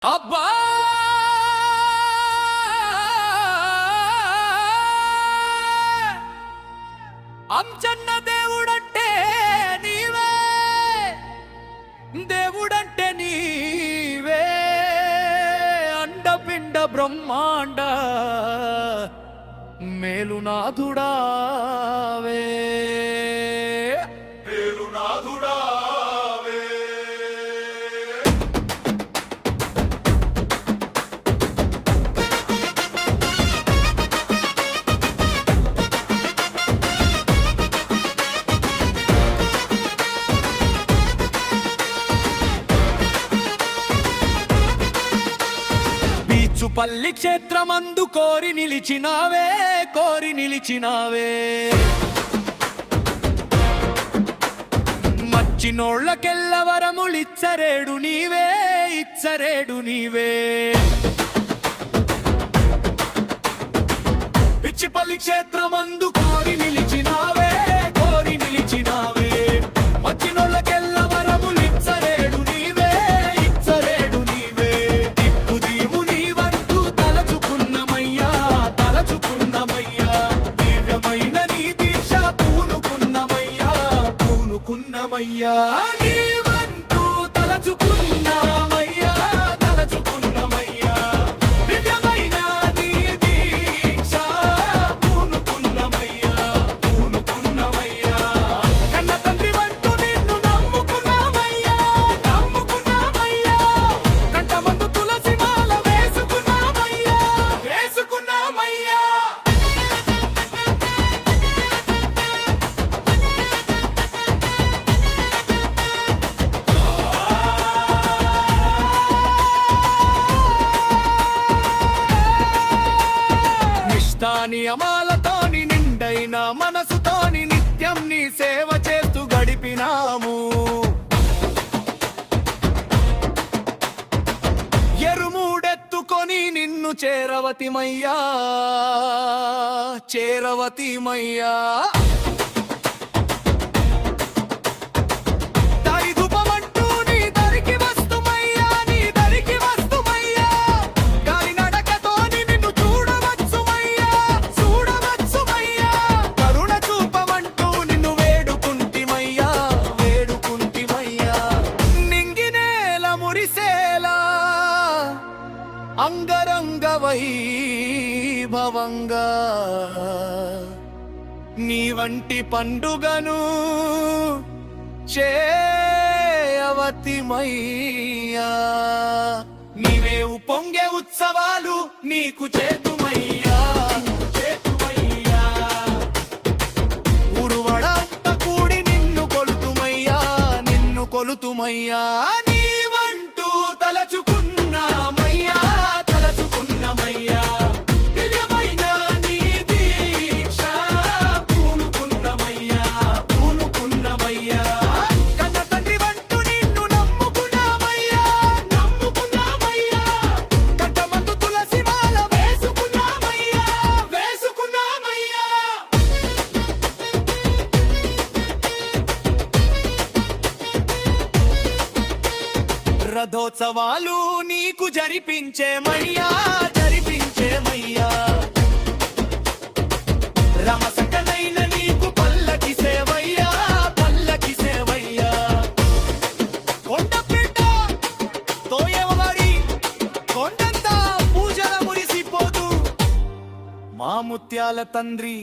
అబ్బా అంజన్న దేవుడంటే నీవే, దేవుడంటే నీవే, అండపిండ బ్రహ్మాండ మేలునాథుడావే, మేలునాథుడావే. పల్లి క్షేత్రమందు కోరి నిలిచినావే, కోరి నిలిచినావే, మచ్చినోళ్ళకెల్ల వరములిచ్చరేడు నీవే, ఇచ్చరేడు నీవే. పిచ్చిపల్లి క్షేత్రమందు కోరి నిలిచినావే, కోరి నిలిచినావే, మచ్చినోళ్ళకెల్ల వరములిచ్చరేడు నీవే, ఇచ్చరేడు నీవే. దిక్కుదీము నీవంటూ తలచుకున్నమయ్యా, తలచుకున్నమయ్యా, దివ్యమైన నీ దీక్ష పూనుకున్నమయ్యా, పూనుకున్నమయ్యా. నీవంటూ తలచుకున్నామయ్యా, తలచుకున్నమయ్యా, దివ్యమైన నీ దీక్ష పూనుకున్నమయ్యా, పూనుకున్నమయ్యా. కన్న తండ్రి వంటూ నిన్ను నమ్ముకున్నామయ్యా, నమ్ముకున్నామయ్యా, కంటమందు తులసి మాల వేసుకున్నామయ్యా, వేసుకున్నామయ్యా. నియమాలతోని నిండైన మనసుతోని నిత్యం నీ సేవ చేస్తూ గడిపినాము. ఎరుమూడెత్తుకొని నిన్ను చేరవతిమయ్యా, చేరవతిమయ్యా. అంగరంగ వైభవంగా నీ వంటి పండుగను చేయవతిమయ్యా. నీవే ఉప్పొంగే ఉత్సవాలు నీకు చేతుమయ్యా, చేతుమయ్యా. ఉరువడంత కూడి నిన్ను కొలుతుమయ్యా, నిన్ను కొలుతుమయ్యా. నీవంటూ తలచుకున్నామయ్యా, తలచుకున్నమయ్యా, దివ్యమైన నీ దీక్ష పూనుకున్నమయ్యా, పూనుకున్నమయ్యా. కన్న తండ్రి వంటూ నిన్ను నమ్ముకున్నామయ్యా, నమ్ముకున్నామయ్యా, కంటమందు తులసి మాల వేసుకున్నామయ్యా, వేసుకున్నామయ్యా. రథోత్సవాలు నీకు జరిపించేమయ్యా, జరిపించేమయ్యా. రమసకనైన నీకు పల్లకి సేవయ్యా, పల్లకి సేవయ్యా. కొండపేట తోయవారి కొండంతా పూజల మురిసిపోదు మా ముత్యాల తండ్రి